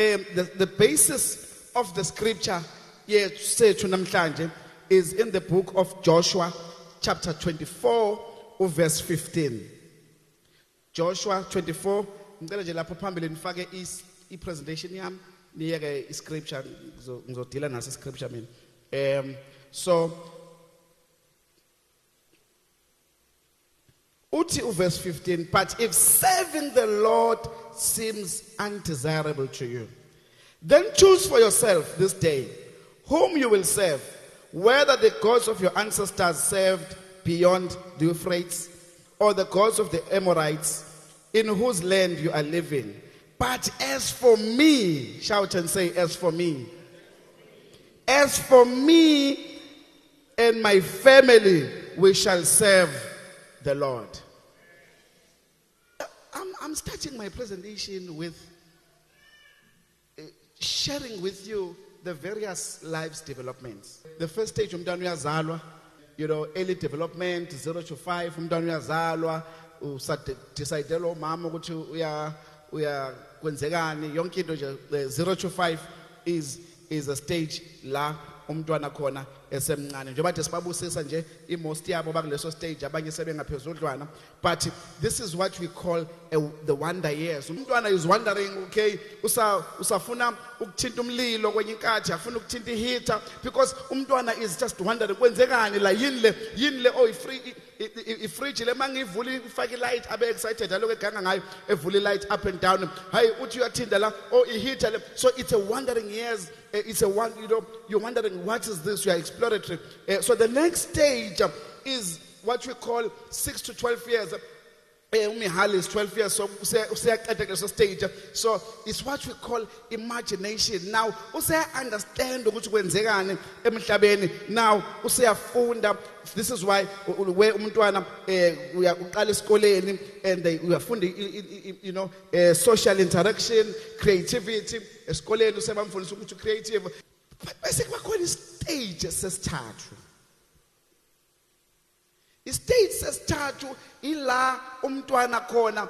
the basis of the scripture is in the book of Joshua, chapter 24, verse 15. Joshua 24, ngicela nje lapho phambili nifake i-presentation yami niyeke i-scripture ngizodila naso i-scripture mina. So uthi verse 15, but if serving the Lord seems undesirable to you, then choose for yourself this day whom you will serve, whether the gods of your ancestors served beyond the Euphrates, or the gods of the Amorites, in whose land you are living. But as for me, shout and say, as for me and my family, we shall serve the Lord. I'm starting my presentation with sharing with you the various lives developments. The first stage, umntwana uyazalwa, early development, 0 to 5, umntwana uyazalwa, usadecide lo mama ukuthi uya kwenzekani, yonke into nje 0 to 5 is a stage la umntwana khona esemncane. Njengoba nje sibabusisa nje most yabo bakuleso stage, abanye sebengaphezudlwana, but this is what we call the wonder years. Umntwana is wondering, okay, usafuna ukuthinta umlilo kwenye inkathi, afuna ukuthinta heater, because umntwana is just wondering kwenzekani la, yini le ifridge le mangivula ifake light abe excited aloku eganga ngayo evula light up and down, hayi uthi uyathinda la iheater le. So it's a wondering years. It's a one, you're wondering what is this, you are exploratory. So the next stage is what we call 6 to 12 years. Umihali is 12 years, so stage. So it's what we call imagination. Now, understand ukuthi kwenzekani emhlabeni. Now, useyafunda. This is why where umntwana uqala esikoleni and uyafunda social interaction, creativity. Esikoleni usebamfundisa ukuthi creative. Bese kukhona istage sesithathu. Istage sesithathu ila umntwana khona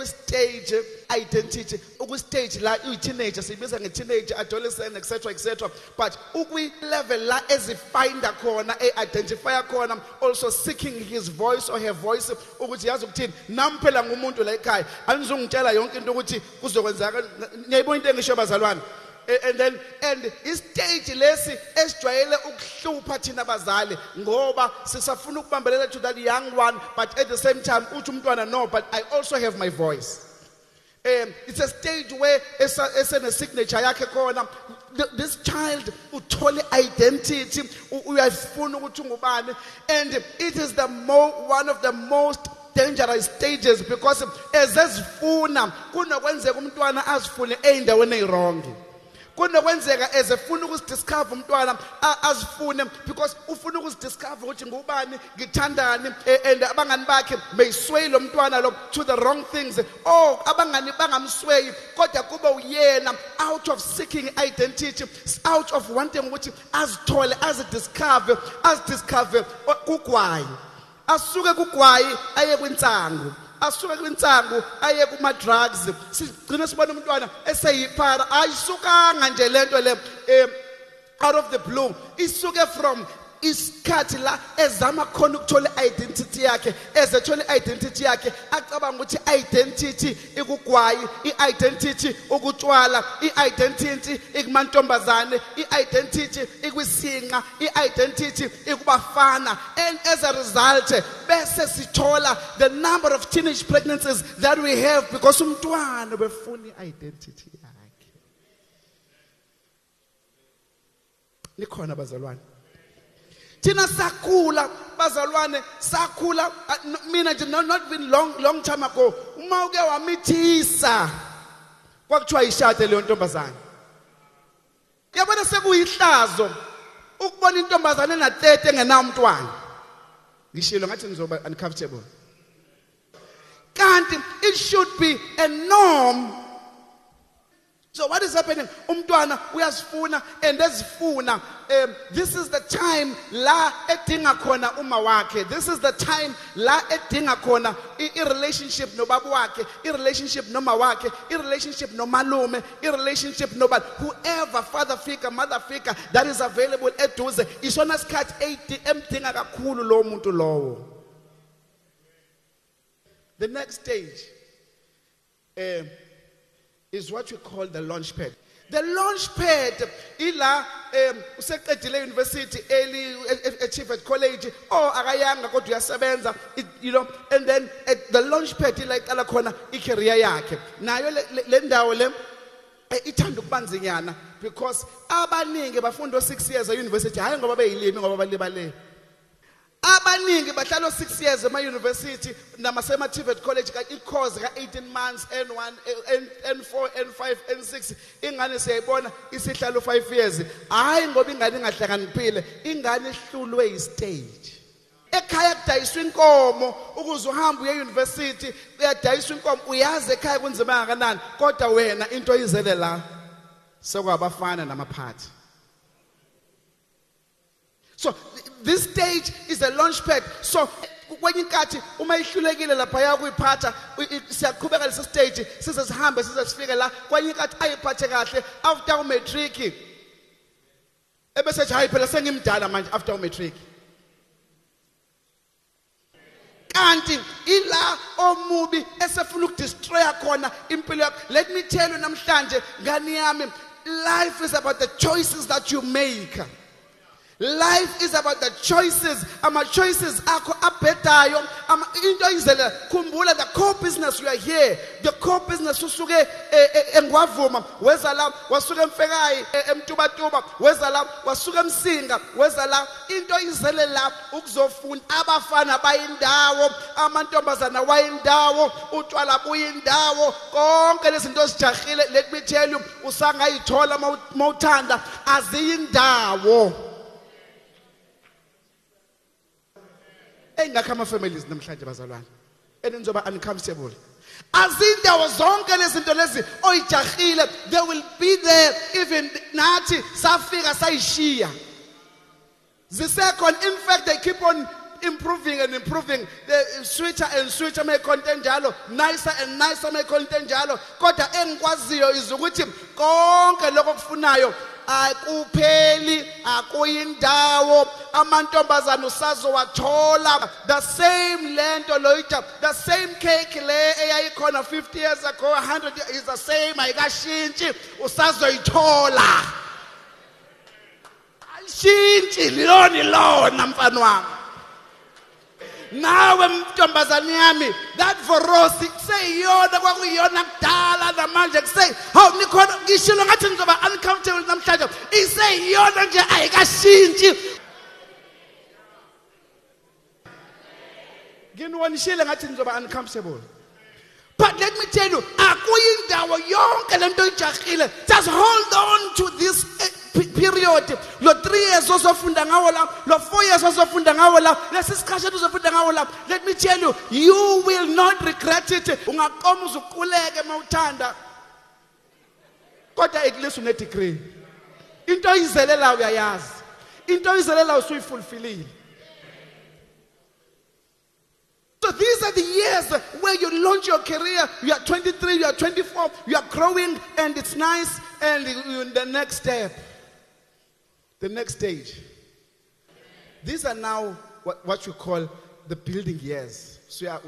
stage identity, stage la teenager, sibiza nge-teenage, adolescent, etc. But level la ezifinder khona, identifier khona, also seeking his voice or her voice, ukuthi yazi ukuthini nami phela ngumuntu la ekhaya, anizongitshela yonke into ukuthi kuzokwenzeka. Ngiyayibona into engisho bazalwane. And istage lesi esijwayele ukuhlupha thina bazali ngoba sisafuna ukubambelela to that young one, but at the same time uthi umntwana no, but I also have my voice. It's a stage where esene signature yakhe khona. This child uthole identity, uyafuna ukuthi ngubani, and it is one of the most dangerous stages, because ezifuna kunokwenzeka umntwana azifune endaweni eyirong. Kunokwenzeka ezefuna ukusidiscover umntwana azifune, because ufuna ukusidiscover ukuthi ngubani, ngithandani, and abangani bakhe may sway lo mntwana lo to the wrong things. Abangani bangamsway kodwa kube uyena, out of seeking identity, out of wanting ukuthi azithole, azidiscover kugwayi, asuke kugwayi aye kwinsangu, asuke kwinsangu aye kuma drugs. Sigcina sibona umntwana eseyiphara, ayisukanga nje lento le out of the blue, isuke from isikhathi la ezama khona ukuthola identity yakhe, ezethola identity yakhe acabanga ukuthi identity ikugwayi, identity ukutshwala, identity ikumantombazane, identity ikwisinqa, identity ikubafana. And as a result bese sithola the number of teenage pregnancies that we have because umntwana befuna identity yakhe. Nikhona bazalwane, thina sakhula bazalwane, sakhula mina nje not been long time ago, uma uke wamithisa kwakuthiwa ishade leyo ntombazane. Yabona sekuyihlazo ukubona intombazane na30 engenawo umntwana. Ngishilo ngathi ngizoba uncomfortable. Kanti it should be a norm. So what is happening? Umntwana uyasifuna, and ezifuna this is the time la edinga khona uma wakhe. This is the time la edinga khona i-relationship nobaba wakhe, i-relationship noma wakhe, i-relationship nomalume, i-relationship nobani, whoever, father figure, mother figure that is available eduze. Isona sikhathi emdinga kakhulu lo muntu lowo. The next stage is what we call the launch pad. The launch pad ila useqedile university early achieve at college or akayanga kodwa uyasebenza, you know, and then at the launch pad ila iqala khona i-career yakhe. Nayo le ndawo le ithanda ukubanzinyana because abaningi bafunda 6 years at university hayi ngoba beyilimi ngoba balibale. Abaningi bahlala 6 years ema-university namasema-TVET college i-course ka-18 months, N1, N4, N5, N6. Ingane siyayibona isihlalo 5 years. Hayi ngoba ingane ingahlakaniphile, ingane ihlulwe yi-stage. Ekhaya kudayiswa inkomo ukuze uhambe uye e-university, uyadayiswa inkomo, uyazi ekhaya kunzima kangakanani, kodwa wena into izele la sekwabafana namaphathi. So this stage is a launch pad. So kwenye inkathi uma ihlulekile lapha yakuyiphatha siyaqhubeka lesi stage size sihambe size sifike la kwenye inkathi ayiphathe kahle after matric ebese nje hayi phela sengimdala manje after matric. Kanti ila omubi esefuna ukudestroy khona impilo yakho. Let me tell you namhlanje ngani yami, life is about the choices that you make. Life is about the choices. Ama choices akho abhedayo. Ama into izele khumbula the core business you are here. The core business usuke engwavuma weza la wasuke emfekayi emtubatuba weza la wasuke emsinga weza la into izele la ukuzofuna abafana bayindawo amantombazana wayindawo utshwala buyindawo konke lezinto zijahile. Let me tell you usangayithola mawuthanda aziyindawo. Engakho ama-families namhlanje bazalwane enizoba uncomfortable. Azindawo zonke lezinto lezi oyijahile, they will be there even nathi safika sayishiya zisekhona. In fact, they keep on improving and improving. The sweeter and sweeter may content njalo, nicer and nicer may content njalo. Kodwa engikwaziyo izukuthi konke lokho kufunayo akupheli akuyindawo amantombazana usazowathola. The same lento loyita, the same cake le eyayikhona 50 years ago, 100 years is the same, ayikashintshi, usazoyithola. Ayishintshi lona mfana wami. Nawe mntombazane yami, that vorosi seyiyona kwakuyiyona kudala namanje kusey hawu nikhona ngishilo ngathi ngizoba uncomfortable namhlanje iseyiyona nje ayikashintshi. Nginwanishile ngathi ngizoba uncomfortable. But let me tell you, akuyindawo yonke lento ijahile. Just hold on to this period. Lo 3 years osofunda ngawo la, lo 4 years osofunda ngawo la, lesi sikhathi uzofunda ngawo la. Let me tell you, you will not regret it. Ungaqoma uzuquleke mawuthanda. Kodwa at least une degree. Into izelela uyayazi. Into izelela usuyifulfillile. So these are the years where you launch your career. You are 23, you are 24, you are growing, and it's nice. And you're in the next step, the next stage. These are now what you call the building years. So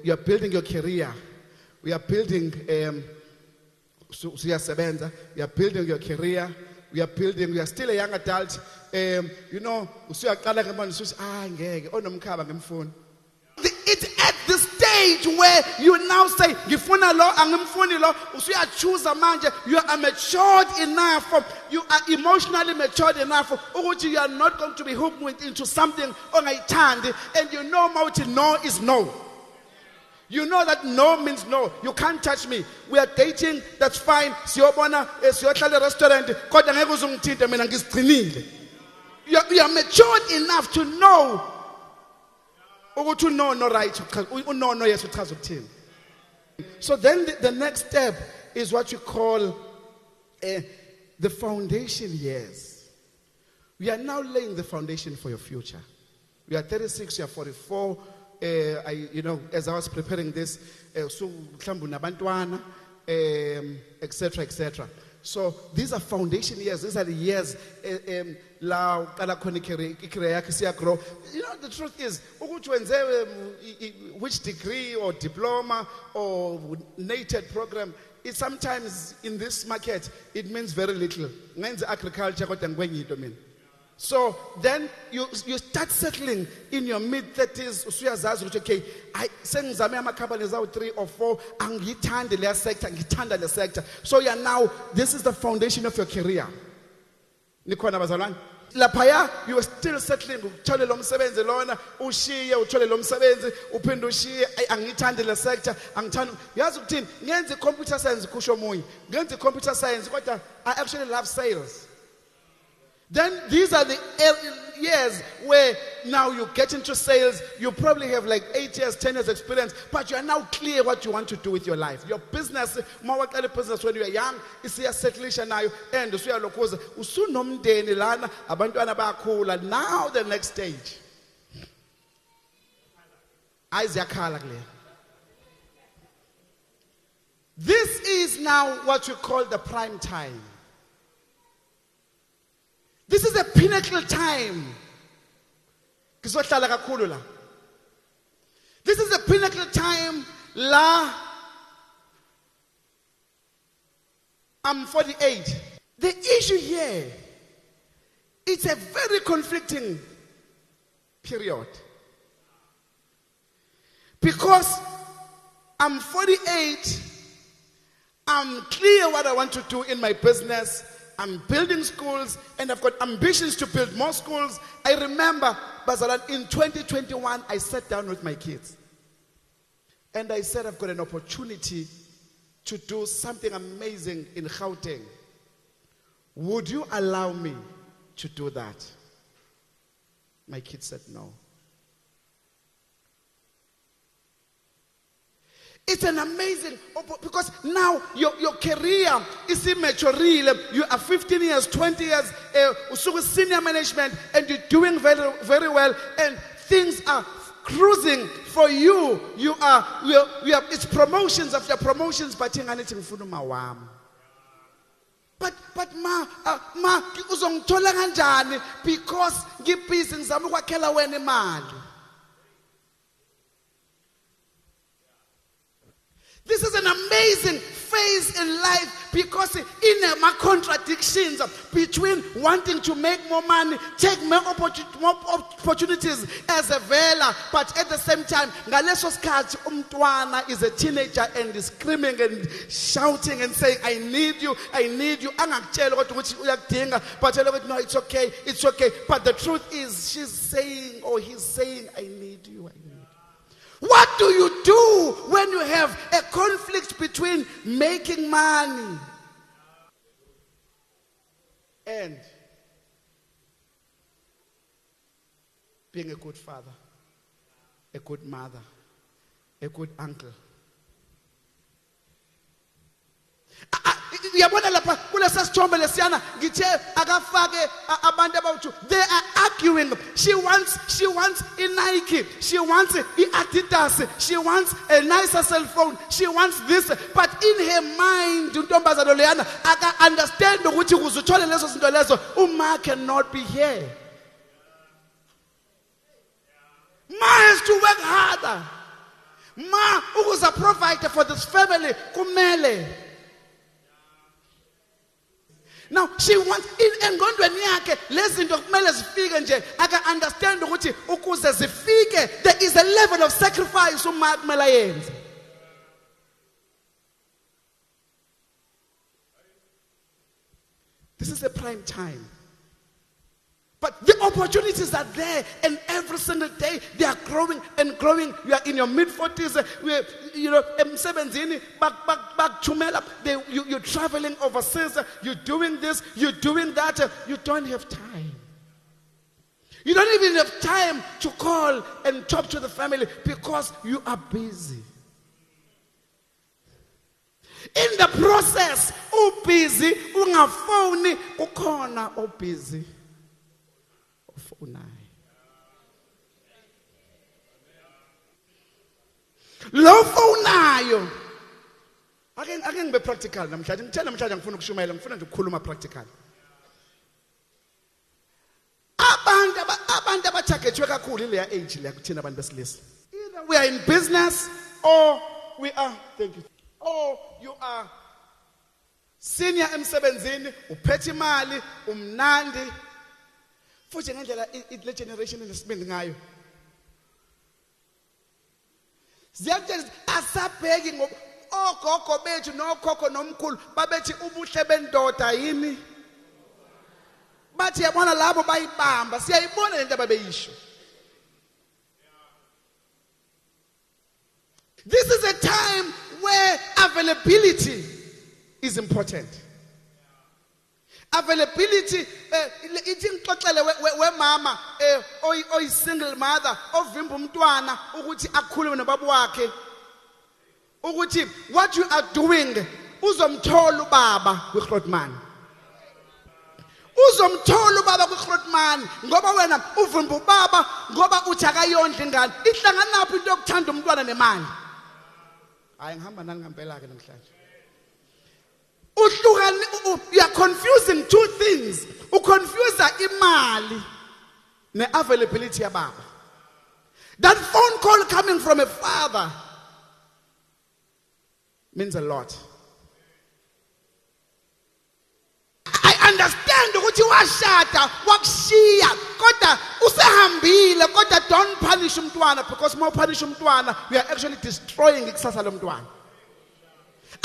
you are building your career. We are building, you are building your career. We are still a young adult. You know, it's at the stage where you now say, Gifuna lo, angimfuni lo, usuya choose a manje, you are matured enough, you are emotionally matured enough, you are not going to be hooked into something on a hand, and you know what no is no. You know that no means no. You can't touch me. We are dating, that's fine. Siyobona, siyohlala restaurant, kodwa ngeke uzungithinta mina ngiziqinile. You are matured enough to know. No right. No yes. So then the next step is what you call the foundation years. We are now laying the foundation for your future. You are 36, you are 44. As I was preparing this, etc., etc. So these are foundation years. These are the years grow. The truth is, which degree or diploma or native program, it sometimes in this market it means very little. Means agriculture. So then you start settling in your mid-30s. Okay, I send companies out 3 or 4 and ngithanda le sector. So now this is the foundation of your career. Nikhona bazalwane. Laphaya you are still settling. Uthole lo msebenzi lona, ushiye uthole lo msebenzi, uphinde ushiye angithanda le sector, angithanda. Yazi ukuthini? Ngenze computer science kusho omunye. Ngenze computer science kodwa I actually love sales. Then these are the years where now you get into sales. You probably have like 8 years, 10 years experience, but you are now clear what you want to do with your life. Your business, business when you are young, is a settling now, and now the next stage. This is now what you call the prime time. This is a pinnacle time. This is a pinnacle time. I'm 48. The issue here, it's a very conflicting period. Because I'm 48, I'm clear what I want to do in my business. I'm building schools, and I've got ambitions to build more schools. I remember, Bazalan, in 2021, I sat down with my kids. And I said, I've got an opportunity to do something amazing in Gauteng. Would you allow me to do that? My kids said no. It's an amazing, because now your career is immature. You are 15 years, 20 years, senior management, and you're doing very, very well, and things are cruising for you. You are it's promotions after promotions, but but ma uzongithola kanjani because ngibhizi ngizama ukwakhela wena imali. This is an amazing phase in life because in my contradictions between wanting to make more money, take more opportunities as a vela, but at the same time, ngaleso skhathi umntwana is a teenager and is screaming and shouting and saying, I need you. Angakutshela kodwa ukuthi uyakudinga, but no, it's okay. But the truth is, she's saying or he's saying, I need you. What do you do when you have a conflict between making money and being a good father, a good mother, a good uncle? They are arguing. She wants a Nike, she wants a Adidas, she wants a nicer cell phone, she wants this, but in her mind I can understand Uma cannot be here. Ma has to work harder. Ma who's a provider for this family kumele. Now she wants in engondweni yakhe lezinto kumele zifike nje aka understand ukuthi ukuze zifike there is a level of sacrifice uma kumele yenze. This is a prime time. But the opportunities are there, and every single day they are growing and growing. You are in your mid-40s, you're traveling overseas, you're doing this, you're doing that. You don't have time. You don't even have time to call and talk to the family because you are busy. In the process, busy, ungafoni, ukhona busy. ufonayo. Lo fonayo. Ake ngibe practical namhlanje. Ngithanda namhlanje ngifuna ukushumayela, ngifuna nje ukukhuluma practical. Abantu abathagethwe kakhulu leya age leya kuthina abantu besilisa. Either we are in business or we are, thank you. Or you are senior emsebenzini, uphethe imali, umnandi. Futhi ngendlela le generation lesibindi ngayo. Ziyathi asabheki ngoba ogogo bethu nokhokho nomkhulu babethi ubuhle bendoda yini? Bathi yabona labo bayibamba, siyayibona lento ababeyisho. This is a time where availability is important. Availability, ithi ngixoxele wemama oyi single mother ovimba umntwana ukuthi akhulume nobaba wakhe ukuthi what you are doing uzomthola ubaba kwiGrootman. Uzomthola ubaba kwiGrootman ngoba wena uvimba ubaba ngoba uthi akayondla ingane. Ihlangana naphi into yokuthanda umntwana nemali? Hayi ngihamba nani ngempela ke namhlanje. You are confusing two things. Uconfusa imali ne-availability yababa. That phone call coming from a father means a lot. I understand ukuthi washada wakushiya kodwa usehambile kodwa don't punish umntwana, because more punish umntwana we are actually destroying ikusasa lomntwana.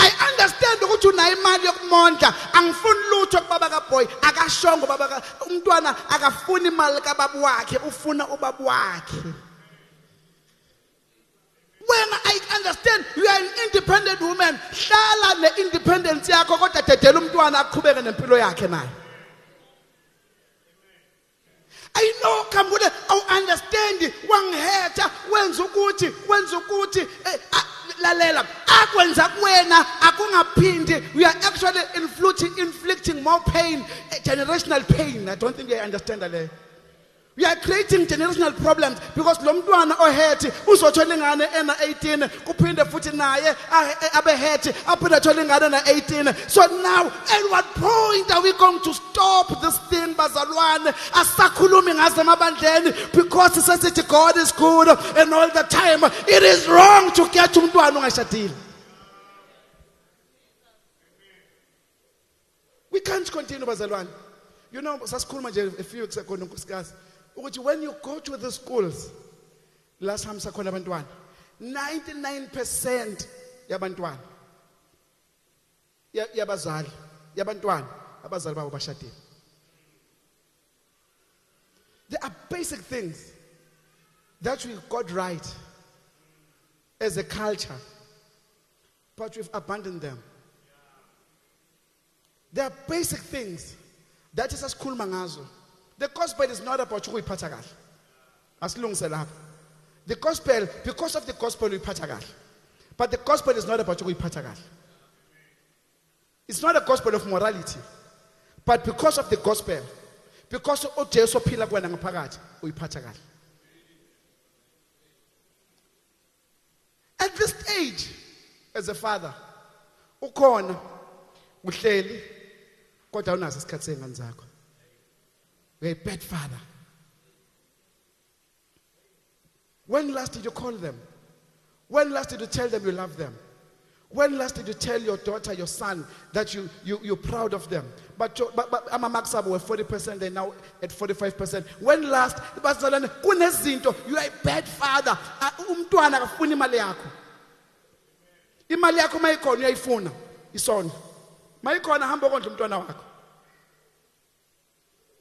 I understand ukuthi unayo imali yokumondla, angifuni lutho kubaba kaBoy, akashongo baba umntwana akafuni imali kababa wakhe, ufuna ubaba wakhe. When I understand you are an independent woman, hlala ne-independence yakho kodwa dedela umntwana aqhubeke nempilo yakhe naye. I know Khambule, I understand wangihetha wenza ukuthi lalela akwenza kuwena akungaphindi. We are actually inflicting more pain, generational pain. I don't think you understand that. We are creating generational problems because lo mntwana ohethi uzothola ingane ena 18 kuphinde futhi naye abehethi aphinde athola ingane na 18. So now at what point are we going to stop this thing bazalwane? Asakhulumi ngaze emabandleni because sisithi God is good and all the time. It is wrong to get umntwana ungashadile. We can't continue bazalwane. You know, sasikhuluma nje a few weeks ago nonkosikazi ukuthi when you go to the schools last time sakhona abantwana 99% yabantwana yabantwana abazali babo bashadile. There are basic things that we got right as a culture, but we've abandoned them. There are basic things that is asikhuluma ngazo. The gospel is not about ukuyiphatha kahle. Asilungise lapha. The gospel, because of the gospel uyiphatha kahle. But the gospel is not about ukuyiphatha kahle. It's not a gospel of morality. But because of the gospel, because uJesu ophila kuwena ngaphakathi uyiphatha kahle. At this stage, as a father, ukhona uhleli kodwa unazo isikhathi sengane zakho. You're a bad father. When last did you call them? When last did you tell them you love them? When last did you tell your daughter, your son, that you're proud of them? But Amamaksabu were 40%, they're now at 45%. When last, you are a bad father. Umntwana akafuni imali yakho. Imali yakho mayikhona uyayifuna. Isona. Mayikhona hamba konke umntwana wakho.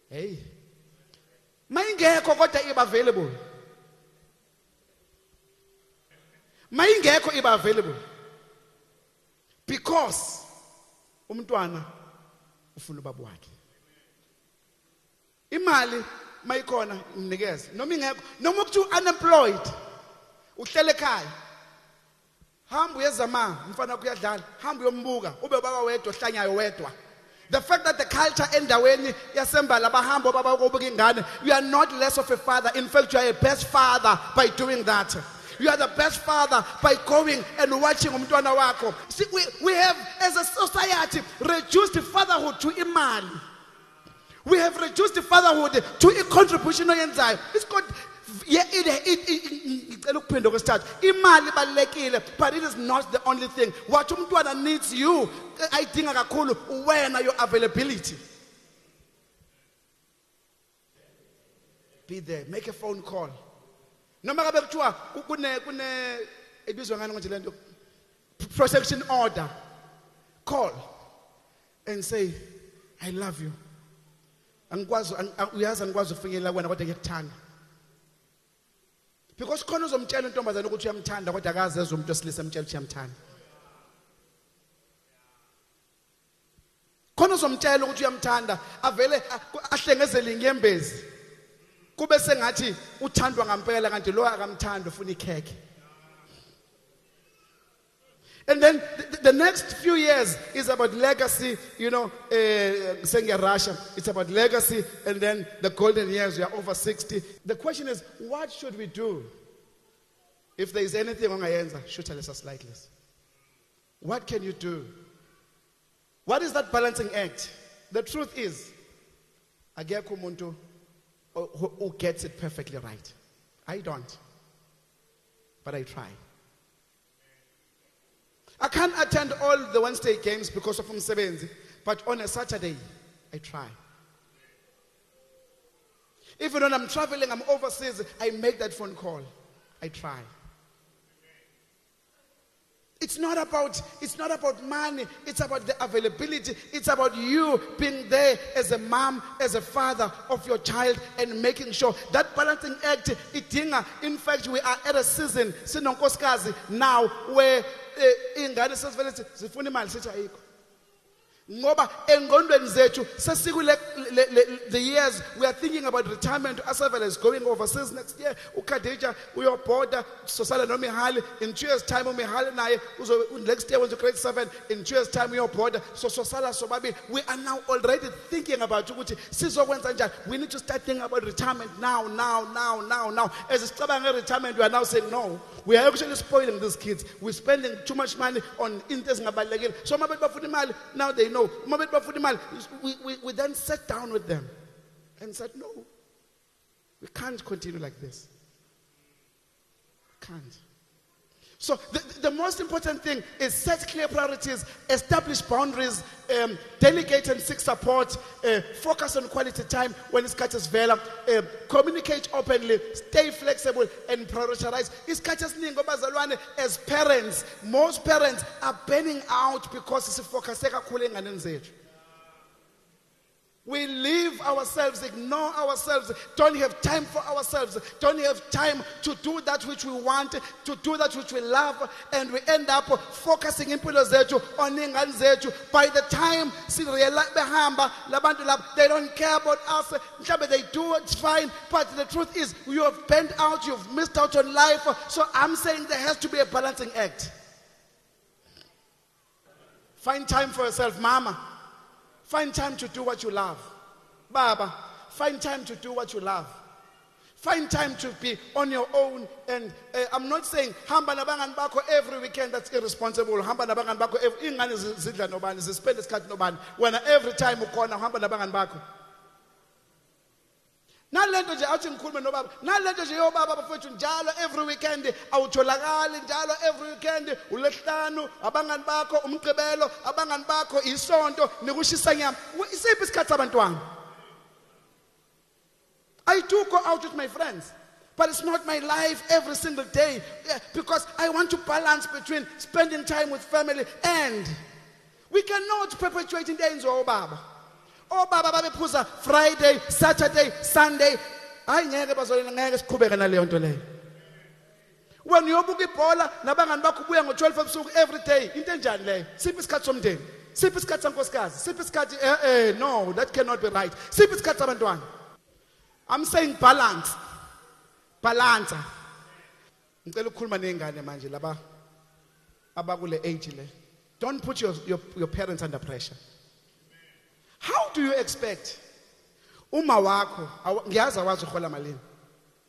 Hey. Mayingekho kodwa iba available. Mayingekho iba available. Because umntwana ufuna ubaba wakhe. Imali mayikhona umnikeze. Noma ingekho, noma ukuthi unemployed. Uhlele ekhaya. Hamba uyezama, mfana wakho uyadlala. Hamba uyombuka, ube baba wedwa ohlanyayo wedwa. The fact that the culture endaweni yasembala bahamba baba kobuka ingane, you are not less of a father. In fact, you are a best father by doing that. You are the best father by going and watching umntwana wakho. See, we have as a society reduced fatherhood to imali. We have reduced fatherhood to a contribution oyenzayo. It's called imali balekile, but it is not the only thing. What umntwana needs you, I think akakhulu wena your availability. Be there, make a phone call. Noma ngabe kuthiwa kune ebizwa ngani nje lento protection order. Call and say I love you. Angikwazi uyazi angikwazi ufinyelela wena kodwa ngikuthanda. Because khona uzomtshela intombazana ukuthi uyamthanda kodwa akazi ezomuntu osilisa emtshela ukuthi uyamthanda. Khona uzomtshela ukuthi uyamthanda avele ahlengezele inyembezi. Kube sengathi uthandwa ngampela kanti lo akamthanda ufuna ikhekhe. And then the next few years is about legacy, saying Russia, it's about legacy, and then the golden years, we are over 60. The question is, what should we do? If there is anything on Ayenza, shoot us slightly. What can you do? What is that balancing act? The truth is, akekho umuntu who gets it perfectly right. I don't. But I try. I can't attend all the Wednesday games because of umsebenzi, but on a Saturday, I try. Even when I'm traveling, I'm overseas, I make that phone call. I try. It's not about money, it's about the availability, it's about you being there as a mom, as a father of your child and making sure that balancing act, in fact, we are at a season, sinonkosikazi now, where ingane sesivele zifuna imali sithi ayikho. Ngoba engqondweni zethu sesikule the years we are thinking about retirement. Asavela is going overseas next year. Ukadija uyoboda sosala nomihali in 2 years time umihali naye next year when to grade 7 in 2 years time uyoboda so sosala sobabi. We are now already thinking about ukuthi sizokwenza njani. We need to start thinking about retirement now. As sicabanga retirement, we are now saying no. We are actually spoiling these kids. We're spending too much money on interest ngabalekile. So mabet bafuna imali, now they know. Mabet bafuna imali. We then sat down with them and said, no, we can't continue like this. Can't. So the most important thing is set clear priorities, establish boundaries, delegate and seek support, focus on quality time when it's catches vela, communicate openly, stay flexible and prioritize. It's catches ningo as parents, most parents are burning out because it's focuseka kuling anenzethu. We leave ourselves, ignore ourselves, don't have time for ourselves, don't have time to do that which we want, to do that which we love, and we end up focusing impilo zethu on ingane zethu. By the time they don't care about us, they do, it's fine, but the truth is, you have burned out, you've missed out on life. So I'm saying there has to be a balancing act. Find time for yourself, mama. Find time to do what you love. Baba, find time to do what you love. Find time to be on your own. And I'm not saying hamba nabangan bako every weekend, that's irresponsible. Hamba nabangan bako ingane zidla nobani, zispend isikhathi nobani. When every time ukona hamba nabangan bako. Nalento nje athi ngikhulume nobaba. Nalento nje yobaba bafethu njalo every weekend awutholakali njalo every weekend uLesihlanu abangani bakho umgqibelo abangani bakho isonto nikushisa nyama. Isiphi isikhathi abantwana? I do go out with my friends, but it's not my life every single day, because I want to balance between spending time with family and we cannot perpetuate in the ends of Baba. Oh baba babephuza Friday, Saturday, Sunday. Hayi ngeke bazolina ngeke siqhubeke naleyo nto leyo. When uyobuka ibhola nabangani bakho ubuya ngo12 ebusuku every day, into enjani leyo? Siphi isikhathi somndeni? Siphi isikhathi sankosikazi? Siphi isikhathi no, that cannot be right. Siphi isikhathi sabantwana? I'm saying balance. Balance. Ngicela ukukhuluma nezingane manje laba abakule age le. Don't put your parents under pressure. do you expect? Uma wakho, ngiyazi awazi uhola malini.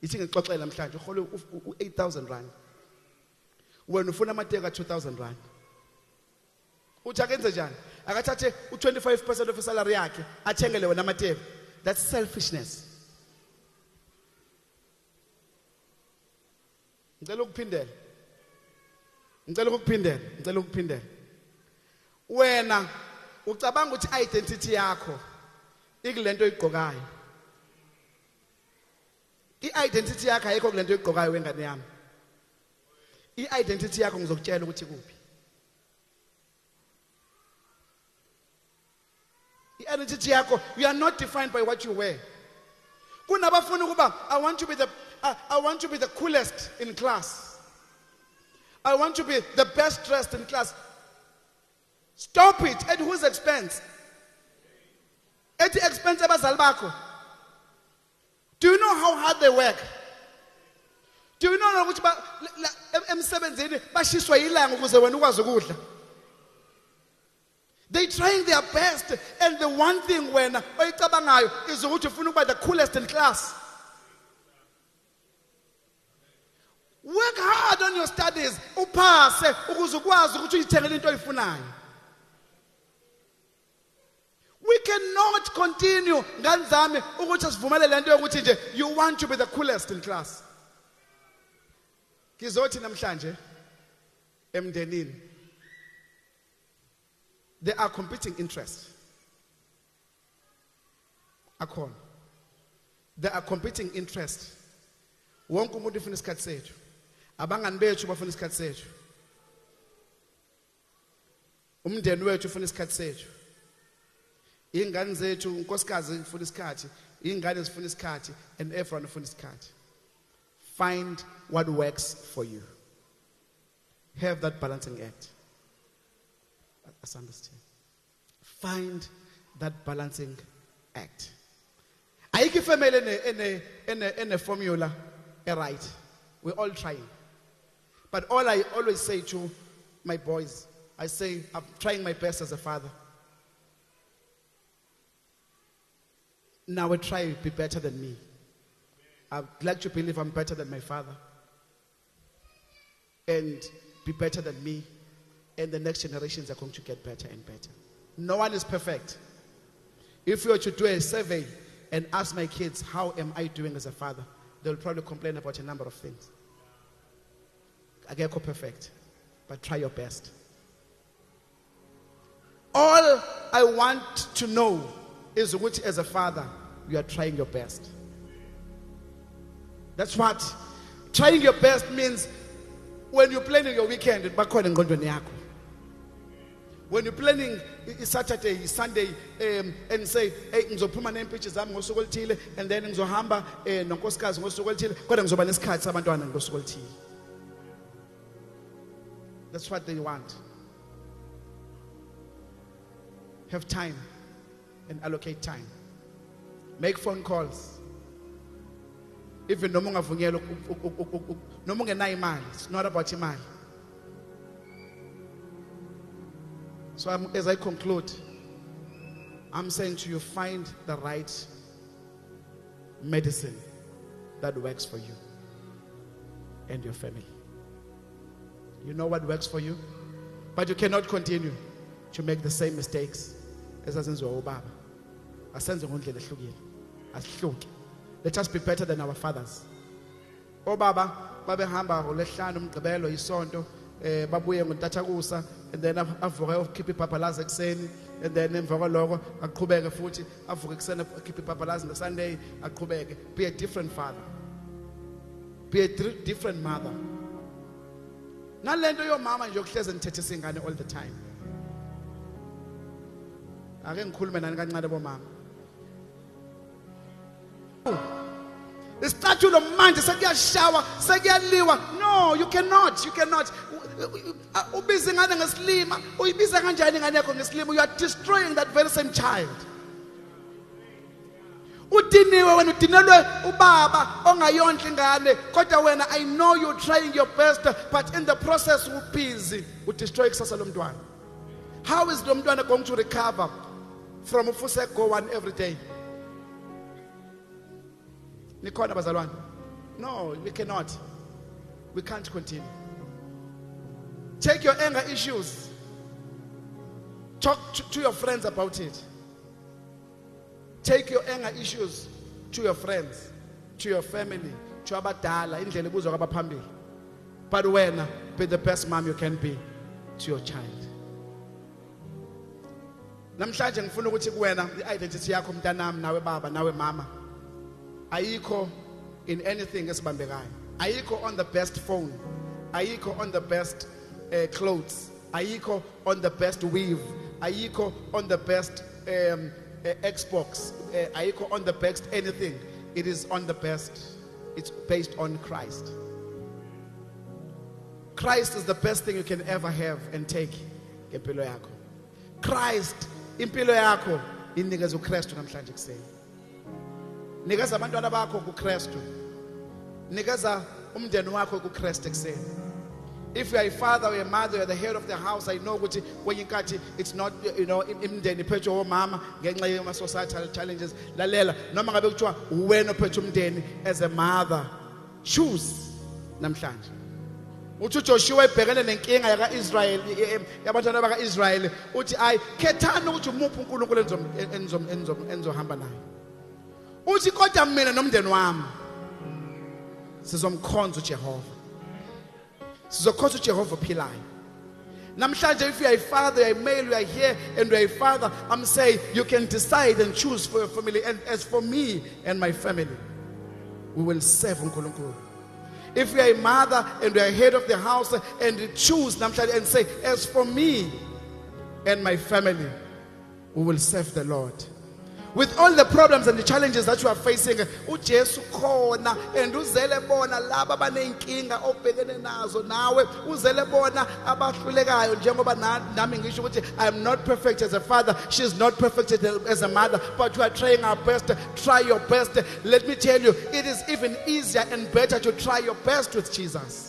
Ithi ngixoxela namhlanje uhole u8,000 rand. Wena ufuna amateka 2,000 rand. Uthi akenze njani? Akathathe u25% of salary yakhe athengele wena amateka. That's selfishness. Ngicela ukuphindela. Wena ucabanga ukuthi identity yakho ikulento oyigqokayo. I-identity yakho ayikho kulento oyigqokayo wengane yami. I-identity yakho ngizokutshela ukuthi kuphi. I-identity yakho, you are not defined by what you wear. Kunabafuna ukuba I want to be the coolest in class. I want to be the best dressed in class. Stop it. At whose expense? At the expense of abazali bakho. Do you know how hard they work? Do you know ukuthi emsebenzini bashiswa ilanga ukuze wena ukwazi ukudla? They trying their best, and the one thing when oyicabangayo is ukuthi ufuna ukuba the coolest in class. Work hard on your studies. Upase ukuze ukwazi ukuthi uyithengele into oyifunayo. We cannot continue nganzami ukuthi sivumele lento yokuthi nje you want to be the coolest in class. Kizothi namhlanje emndenini there are competing interests. Akhona. There are competing interests. Wonke umuntu ufuna isikhathi sethu. Abangani bethu bafuna isikhathi sethu. Umndeni wethu ufuna isikhathi sethu. Ingane zethu unkosikazi ufuna isikhathi, ingane zifuna isikhathi, and everyone ufuna isikhathi. Find what works for you. Have that balancing act. Let's understand. Find that balancing act. Ayikho family in a formula right. We're all trying. But all I always say to my boys, I say I'm trying my best as a father. Now I try to be better than me. I'd like to believe I'm better than my father. And be better than me. And the next generations are going to get better and better. No one is perfect. If you were to do a survey and ask my kids, how am I doing as a father? They'll probably complain about a number of things. I get perfect, but try your best. All I want to know is which as a father, you are trying your best. That's what trying your best means. When you're planning your weekend, when you're planning Saturday, Sunday, and say, hey, ngizophuma nempictures zami ngosuku oluthile, and then ngizohamba nonkosikazi ngosuku oluthile, kodwa ngizoba nesikhathi sabantwana ngosuku oluthile. That's what they want. Have time and allocate time. Make phone calls. Even no ungenayo imali, it's not about imali. So as I conclude, I'm saying to you, find the right medicine that works for you and your family. You know what works for you, but you cannot continue to make the same mistakes as asenziwa ubaba. Asenze ngendlela ehlukile. Asihluke. Let us be better than our fathers. Obaba babehamba ngoLesihlanu uMgqibelo isonto babuye ngoNtathakusa, and then avuke ukhipha ipapalazi ekseni, and then emva kwaloko aqhubeke futhi avuke ekseni akhipha ipapalazi ngeSunday aqhubeke. Be a different father. Be a different mother. Nalento yomama nje yokuhleze nithethisa ingane all the time. Ake ngikhulume nani kancane bomama. Isicathulo manje sekuyashawa sekuyaliwa. No, you cannot. Ubiza ingane ngesilima, uyibiza kanjani ingane yakho ngesilima? You are destroying that very same child. Udiniwe wena udinelwe ubaba ongayondla ingane, kodwa wena I know you're trying your best, but in the process you busy, you destroy ikusasa lomntwana. How is lo mntwana going to recover from ufuse go one every day. Nikhona bazalwane? No, we cannot. We can't continue. Take your anger issues. Talk to your friends about it. Take your anger issues to your friends, to your family, to abadala, indlela ebuzwa kwabaphambili. But when be the best mom you can be to your child. Namhlanje ngifuna ukuthi kuwena i-identity yakho mntanami nawe baba nawe mama ayikho in anything esibambekayo. Ayikho on the best phone. Ayikho on the best clothes. Ayikho on the best weave. Ayikho on the best Xbox. Ayikho on the best anything. It is on the best. It's based on Christ. Christ is the best thing you can ever have and take. Impilo yakho. Christ, impilo yakho inikeza uKristu namhlanje kuseni. Nikeza abantwana bakho kuKristu. Nikeza umndeni wakho kuKristu kuseni. If you are a father or a mother, you are the head of the house, I know ukuthi when it's not, imndeni phethe omama ngenxa yema societal challenges. Lalela noma ngabe kuthiwa wena ophethe umndeni as a mother, choose namhlanje. Uthi Joshua ebhekene nenkinga yaka-Israel, yabantwana baka-Israel, uthi ayi khethani ukuthi umuphi uNkulunkulu enzohamba naye. Uthi kodwa mina nomndeni wami sizomkhonza uJehova. Sizokhonza uJehova philayo. Namhlanje if you are a father, you are a male, you are here and you are a father, I'm saying you can decide and choose for your family. And as for me and my family, we will serve uNkulunkulu. If you are a mother and you are head of the house and you choose namhlanje and say, as for me and my family, we will serve the Lord. With all the problems and the challenges that you are facing, uJesu khona and uzele bona laba abanenkinga obhekene nazo nawe, uzele bona abahlulekayo njengoba nami ngisho ukuthi I am not perfect as a father, she is not perfect as a mother, but we are trying our best. Try your best. Let me tell you, it is even easier and better to try your best with Jesus.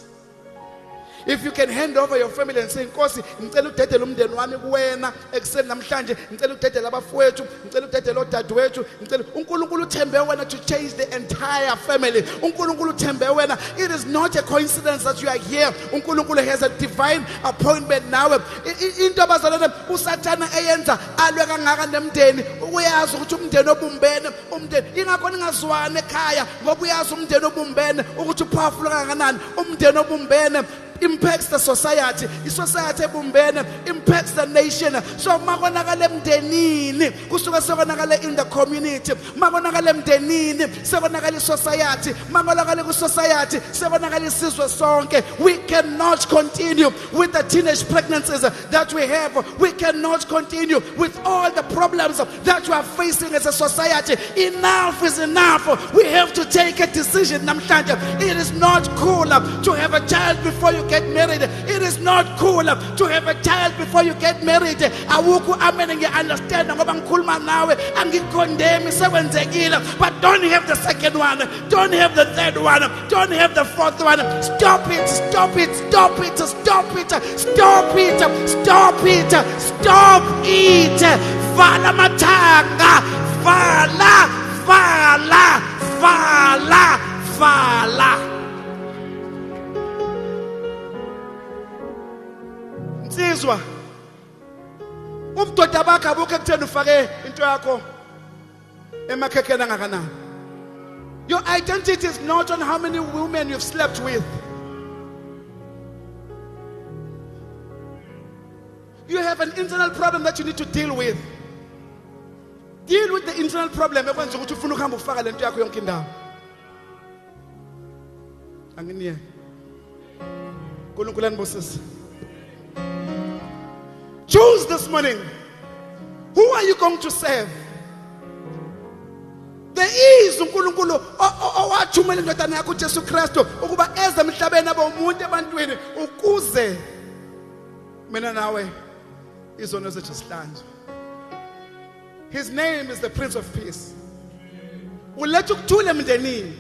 If you can hand over your family and say, Nkosi, ngicela ukudedela umndeni wami kuwena ekuseni namhlanje, ngicela ukudedela abafowethu, ngicela ukudedela odadewethu, ngicela uNkulunkulu uthembe wena to change the entire family. uNkulunkulu uthembe wena. It is not a coincidence that you are here. uNkulunkulu has a divine appointment nawe. Into abazalwane uSathana eyenza alwe kangaka nemndeni, uyazi ukuthi umndeni obumbene, umndeni ingakho ningazwana ekhaya ngoba uyazi umndeni obumbene ukuthi powerful kangakanani. Umndeni obumbene impacts the society. The society ebumbene impacts the nation. So makonakale emndenini kusuka sekonakale in the community, makonakale emndenini sekonakale society, makonakale ku society sekonakale isizwe sonke. We cannot continue with the teenage pregnancies that we have. We cannot continue with all the problems that we are facing as a society. Enough is enough. We have to take a decision. It is not cool to have a child before you get married. It is not cool to have a child before you get married. Awuku amen ngi understand ngoba ngikhuluma nawe angikondemi sekwenzekile, but don't have the second one, don't have the third one, don't have the fourth one. Stop it, stop it, stop it, stop it, stop it, stop it, stop it. Vala matanga, vala, vala, vala, vala. Sizwa umdoda bakhe abuke kuthena ufake into yakho emakhekheni angakanani. Your identity is not on how many women you've slept with. You have an internal problem that you need to deal with. Deal with the internal problem ekwenza ukuthi ufuna ukuhamba ufaka lento yakho yonke indawo. Anginiye uNkulunkulu anibusise. Choose this morning. Who are you going to serve? There is uNkulunkulu owathumela indodana yakhe uJesu Kristu ukuba eze emhlabeni abe umuntu ebantwini ukuze mina nawe izono zethu sihlanje. His name is the Prince of Peace. Uletha ukuthula emndenini.